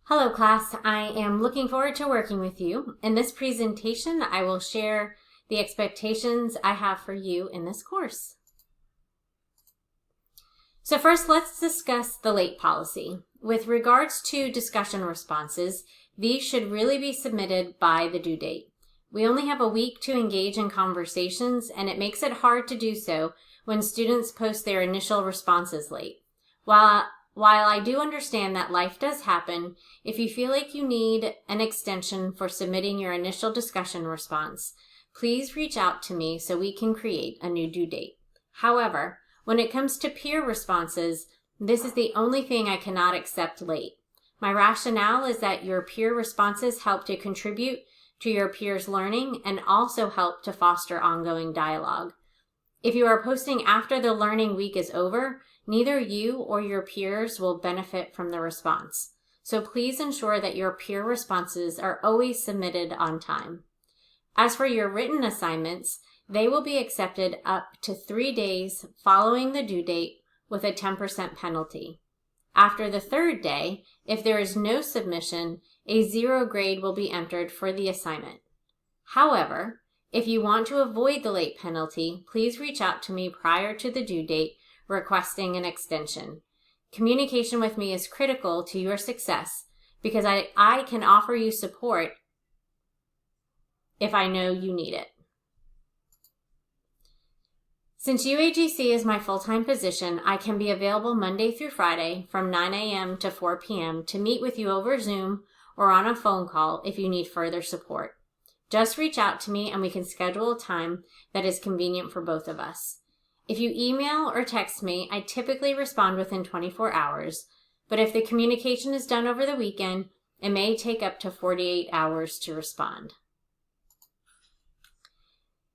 Hello class, I am looking forward to working with you. In this presentation, I will share the expectations I have for you in this course. So first, let's discuss the late policy. With regards to discussion responses, these should really be submitted by the due date. We only have a week to engage in conversations, and it makes it hard to do so when students post their initial responses late. While I do understand that life does happen, if you feel like you need an extension for submitting your initial discussion response, please reach out to me so we can create a new due date. However, when it comes to peer responses, this is the only thing I cannot accept late. My rationale is that your peer responses help to contribute to your peers' learning and also help to foster ongoing dialogue. If you are posting after the learning week is over, neither you or your peers will benefit from the response. So please ensure that your peer responses are always submitted on time. As for your written assignments, they will be accepted up to 3 days following the due date with a 10% penalty. After the 3rd day, if there is no submission, a 0 grade will be entered for the assignment. However, if you want to avoid the late penalty, please reach out to me prior to the due date requesting an extension. Communication with me is critical to your success because I can offer you support if I know you need it. Since UAGC is my full-time position, I can be available Monday through Friday from 9 a.m. to 4 p.m. to meet with you over Zoom or on a phone call if you need further support. Just reach out to me and we can schedule a time that is convenient for both of us. If you email or text me, I typically respond within 24 hours, but if the communication is done over the weekend, it may take up to 48 hours to respond.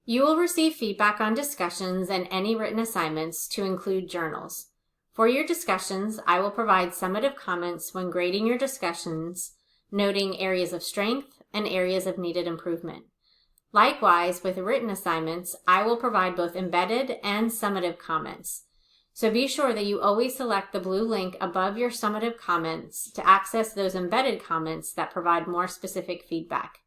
You will receive feedback on discussions and any written assignments to include journals. For your discussions, I will provide summative comments when grading your discussions, noting areas of strength and areas of needed improvement. Likewise, with written assignments, I will provide both embedded and summative comments. So be sure that you always select the blue link above your summative comments to access those embedded comments that provide more specific feedback.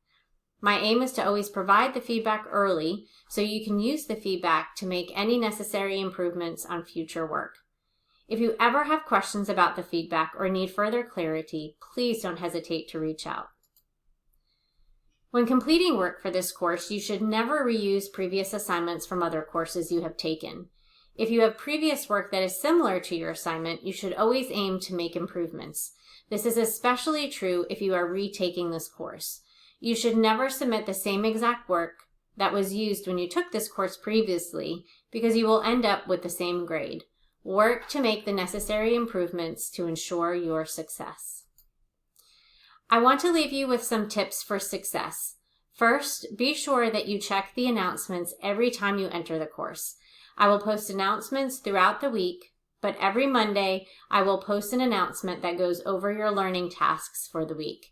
My aim is to always provide the feedback early so you can use the feedback to make any necessary improvements on future work. If you ever have questions about the feedback or need further clarity, please don't hesitate to reach out. When completing work for this course, you should never reuse previous assignments from other courses you have taken. If you have previous work that is similar to your assignment, you should always aim to make improvements. This is especially true if you are retaking this course. You should never submit the same exact work that was used when you took this course previously because you will end up with the same grade. Work to make the necessary improvements to ensure your success. I want to leave you with some tips for success. First, be sure that you check the announcements every time you enter the course. I will post announcements throughout the week, but every Monday I will post an announcement that goes over your learning tasks for the week.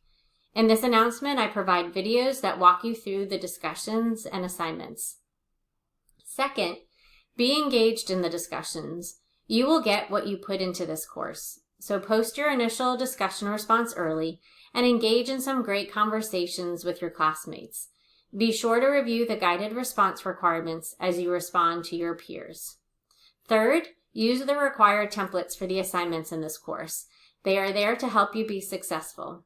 In this announcement, I provide videos that walk you through the discussions and assignments. Second, be engaged in the discussions. You will get what you put into this course. So post your initial discussion response early and engage in some great conversations with your classmates. Be sure to review the guided response requirements as you respond to your peers. Third, use the required templates for the assignments in this course. They are there to help you be successful.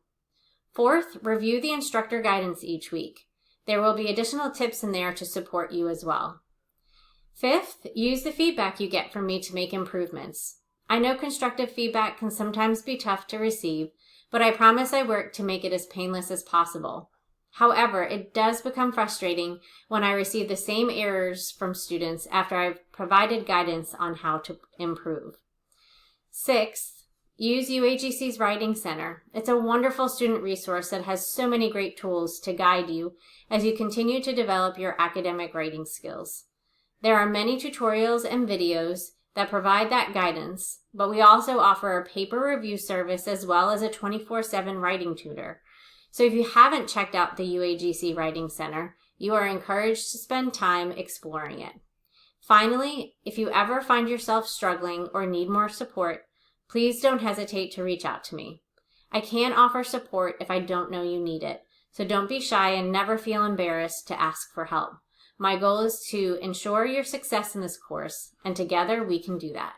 Fourth, review the instructor guidance each week. There will be additional tips in there to support you as well. Fifth, use the feedback you get from me to make improvements. I know constructive feedback can sometimes be tough to receive, but I promise I work to make it as painless as possible. However, it does become frustrating when I receive the same errors from students after I've provided guidance on how to improve. Sixth, use UAGC's Writing Center. It's a wonderful student resource that has so many great tools to guide you as you continue to develop your academic writing skills. There are many tutorials and videos that provide that guidance, but we also offer a paper review service as well as a 24/7 writing tutor. So if you haven't checked out the UAGC Writing Center, you are encouraged to spend time exploring it. Finally, if you ever find yourself struggling or need more support, please don't hesitate to reach out to me. I can offer support if I don't know you need it, so don't be shy and never feel embarrassed to ask for help. My goal is to ensure your success in this course, and together we can do that.